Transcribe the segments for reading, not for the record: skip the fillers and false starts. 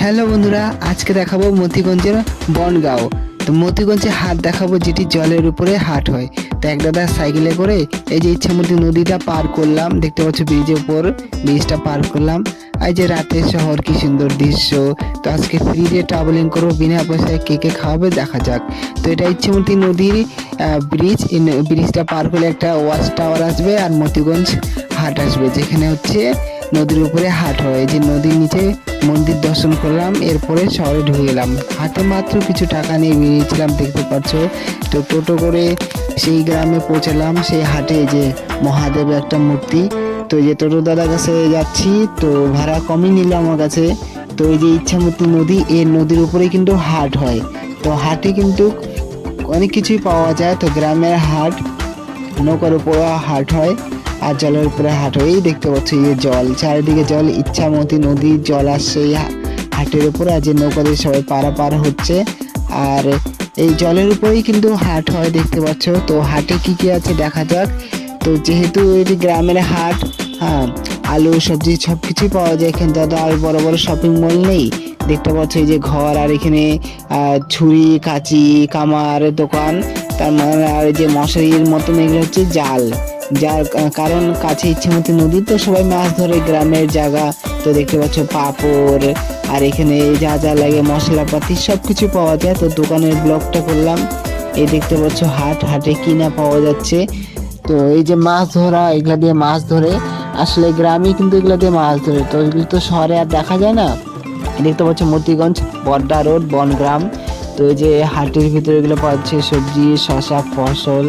Hello বন্ধুরা, আজকে দেখাবো মতিগঞ্জের বনগাঁও। তো মতিগঞ্জে হাট দেখাবো, যেটি জলের উপরে হাট হয়। তো এক দাদা সাইকেলে করে এই যে ইচ্ছামতি নদীটা পার করলাম, দেখতে পাচ্ছ ব্রিজের উপর, ব্রিজটা পার করলাম। এই যে রাতের শহর, কি সুন্দর দৃশ্য। তো আজকে ফ্রিতে ট্রাভেলিং করবো, বিনা পয়সায় কে কে খাওয়াবে দেখা যাক। তো এটা ইচ্ছামতি নদীর ব্রিজ। এই ব্রিজটা পার করলে একটা ওয়াচ টাওয়ার আসবে আর মতিগঞ্জ হাট আসবে, যেখানে হচ্ছে নদীর উপরে হাট হয়। এই যে নদীর নিচে মন্দির দর্শন করলাম, এরপরে শহরে ঢুকে গেলাম। হাতে মাত্র কিছু টাকা নিয়ে বেরিয়েছিলাম, দেখতে পাচ্ছ। তো টোটো করে সেই গ্রামে পৌঁছালাম, সেই হাটে যে মহাদেবের একটা মূর্তি। তো এই যে টোটো দাদার কাছে যাচ্ছি, তো ভাড়া কমই নিল আমার কাছে। তো এই যে ইচ্ছামতি নদী, এই নদীর উপরেই কিন্তু হাট হয়। তো হাটে কিন্তু অনেক কিছুই পাওয়া যায়। তো গ্রামের হাট, নৌকার উপরে হাট হয় আর জলের উপরে হাট হয়। এই দেখতে পাচ্ছ এই জল, চারিদিকে জল, ইচ্ছামতি নদীর জল আসছে এই হাটের উপরে। আর যে নৌকা দিয়ে সবাই পারাপার হচ্ছে, আর এই জলের উপরেই কিন্তু হাট হয়, দেখতে পাচ্ছ। তো হাটে কি কি আছে দেখা যাক। তো যেহেতু এটি গ্রামের হাট, হ্যাঁ, আলু সবজি সব কিছুই পাওয়া যায় এখানে। দাদা আর বড় বড় শপিং মল নেই, দেখতে পাচ্ছ এই যে ঘর, আর এখানে ছুরি কাঁচি কামার দোকান, তার মানে আর এই যে মশারির মতন, এগুলো হচ্ছে জাল। যার কারণ কাছে ইচ্ছামতি নদী, তো সবাই মাছ ধরে, গ্রামের জায়গা। তো দেখতে পাচ্ছ পাপড়, আর এখানে যা যা লাগে মশলাপাতি সব কিছু পাওয়া যায়। তো দোকানের ব্লগটা করলাম। এই দেখতে পাচ্ছ হাটে কিনা পাওয়া যাচ্ছে। তো এই যে মাছ ধরা, এগুলা দিয়ে মাছ ধরে, আসলে গ্রামে কিন্তু এগুলা দিয়ে মাছ ধরে। তো এগুলো তো শহরে আর দেখা যায় না। দেখতে পাচ্ছ মতিগঞ্জ বড্ডা রোড, বনগ্রাম। তো এই যে হাটের ভিতরে এগুলো পাচ্ছে সবজি, শশা, ফসল,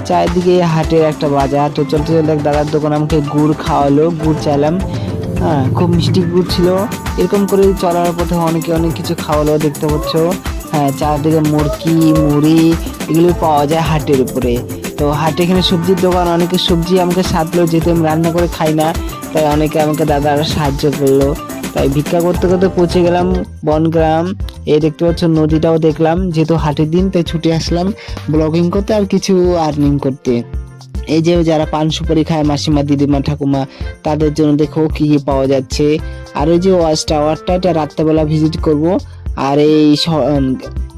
চারিদিকে হাটের একটা বাজার। তো চলতে চলতে এক দাদার দোকান আমাকে গুড় খাওয়ালো, গুড় চাইলাম, হ্যাঁ, খুব মিষ্টি গুড় ছিল। এরকম করে চলার পথে অনেকে অনেক কিছু খাওয়ালো, দেখতে পাচ্ছ। হ্যাঁ, চারদিকে মুরগি, মুড়ি এগুলো পাওয়া যায় হাটের উপরে। তো হাটে এখানে সবজির দোকান, অনেকে সবজি আমাকে সাথলো, যেহেতু আমি রান্না করে খাই না, তাই অনেকে আমাকে দাদারা সাহায্য করলো। তাই ভিক্ষা করতে করতে পৌঁছে গেলাম বনগ্রাম। এই দেখতে পাচ্ছ নদীটাও দেখলাম, যেহেতু হাটের দিন তাই ছুটে আসলাম ব্লগিং করতে আর কিছু আর্নিং করতে। এই যে যারা পান সুপারি খায়, মাসিমা, দিদিমা, ঠাকুমা, তাদের জন্য দেখো কি কি পাওয়া যাচ্ছে। আর ওই যে ওয়াচ টাওয়ারটা, এটা রাত্রেবেলা ভিজিট করব। আর এই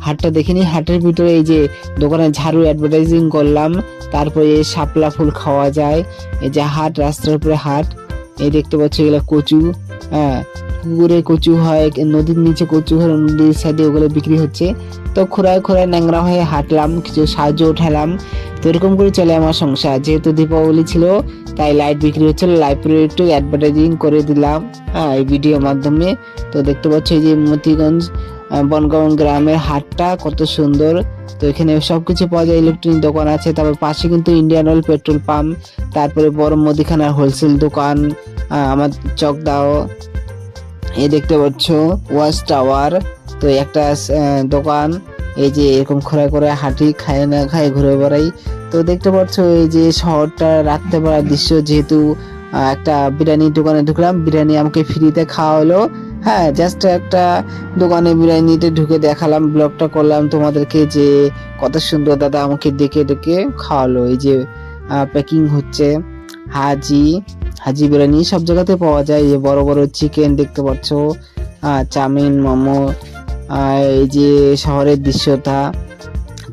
হাটটা দেখিনি, হাটের ভিতরে এই যে দোকানে ঝাড়ু অ্যাডভার্টাইজিং করলাম। তারপরে এই শাপলা ফুল খাওয়া যায়। এই যে হাট, রাস্তার উপরে হাট। এই দেখতে পাচ্ছ এগুলো কচু, হ্যাঁ, পুকুরে কচু হয়, নদীর নিচে কচু হয়, নদীর সাইডে ওগুলো বিক্রি হচ্ছে। তো খোঁড়ায় খোঁড়ায় ন্যাংরা হয়ে হাঁটলাম, কিছু সাহায্য উঠালাম। তো এরকম করে চলে আমার সংসার। যেহেতু দীপাবলি ছিল, তাই লাইট বিক্রি হচ্ছিল, লাইটে একটু অ্যাডভার্টাইজিং করে দিলাম, হ্যাঁ, এই ভিডিওর মাধ্যমে। তো দেখতে পাচ্ছ এই যে মতিগঞ্জ বনগাঁও গ্রামের হাটটা কত সুন্দর। তো এখানে সবকিছু পাওয়া যায়, ইলেকট্রনিক দোকান আছে, তারপর পাশে কিন্তু ইন্ডিয়ান অয়েল পেট্রোল পাম্প, তারপরে বড় মুদিখানার হোলসেল দোকান, আমার চক দাও। এই দেখতে পাচ্ছ ওয়াচ টাওয়ার। তো একটা দোকান, এই যে এরকম খোঁড়া করে হাঁটি, খায় না খায় ঘুরে বেড়াই। তো দেখতে পাচ্ছ এই যে শহরটা রাত্রে বেলার দৃশ্য। যেহেতু একটা বিরিয়ানির দোকানে ঢুকলাম, বিরিয়ানি আমাকে ফ্রিতে খাওয়া হলো। হ্যাঁ, জাস্ট একটা দোকানে বিরিয়ানিতে ঢুকে দেখালাম, ব্লগটা করলাম তোমাদেরকে, যে কত সুন্দর দাদা আমাকে ডেকে ডেকে খাওয়ালো। এই যে প্যাকিং হচ্ছে, হাজি বিরিয়ানি সব জায়গাতে পাওয়া যায়। এই বড় বড় চিকেন দেখতে পাচ্ছ, চাউমিন, মোমো। এই যে শহরের দৃশ্যটা।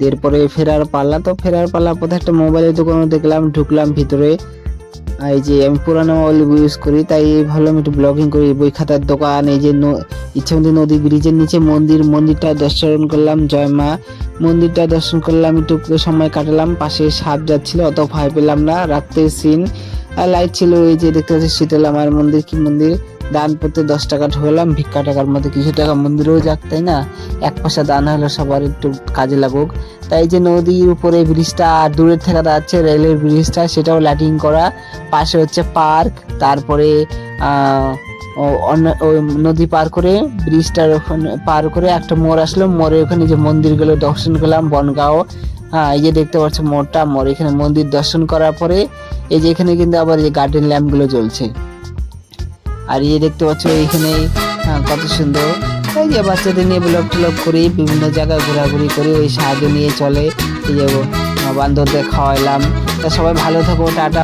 এরপরে ফেরার পাল্লা। তো ফেরার পাল্লার পথে একটা মোবাইলের দোকানে দেখলাম, ঢুকলাম ভিতরে। এই যে আমি পুরানো মোবাইল ইউজ করি, তাই ভাবলাম একটু ব্লগিং করি। বই খাতার দোকান। এই যে ইচ্ছামতি নদী ব্রিজের নিচে মন্দিরটা দর্শন করলাম, জয় মা মন্দিরটা দর্শন করলাম, একটু সময় কাটালাম। পাশে সাপ যাচ্ছিল, অত ভয় পেলাম না, রাত্রের সিন, আর লাইট ছিল। এই যে দেখতে পাচ্ছি শীতলা মায়ের মন্দির, কি মন্দির, দান করতে 10 টাকা ঢোকালাম, ভিক্ষা টাকার মধ্যে কিছু টাকা মন্দিরেও যাক, তাই না, 1 পয়সা দান হলো সবার একটু কাজে লাগুক। তাই যে নদীর উপরে ব্রিজটা, আর দূরের থেকে যাচ্ছে রেলের ব্রিজটা, সেটাও লাইটিং করা। পাশে হচ্ছে পার্ক। তারপরে নদী পার করে, ব্রিজটার ওখানে পার করে একটা মোড় আসলো, মোড়ে ওখানে যে মন্দিরগুলো দর্শন করলাম, বনগাঁও। হ্যাঁ, এই যে দেখতে পাচ্ছ মোড়, এখানে মন্দির দর্শন করার পরে এই যে এখানে কিন্তু আবার এই যে গার্ডেন ল্যাম্প গুলো জ্বলছে। আর এই দেখতে পাচ্ছ এইখানে কত সুন্দর। এই যে বাচ্চাদের নিয়ে ব্লগ করি, বিভিন্ন জায়গায় ঘোরাঘুরি করি, ওই সাহায্য নিয়ে চলে। এই যে বান্ধবদের খাওয়াইলাম। তা সবাই ভালো থাকো, টাটা।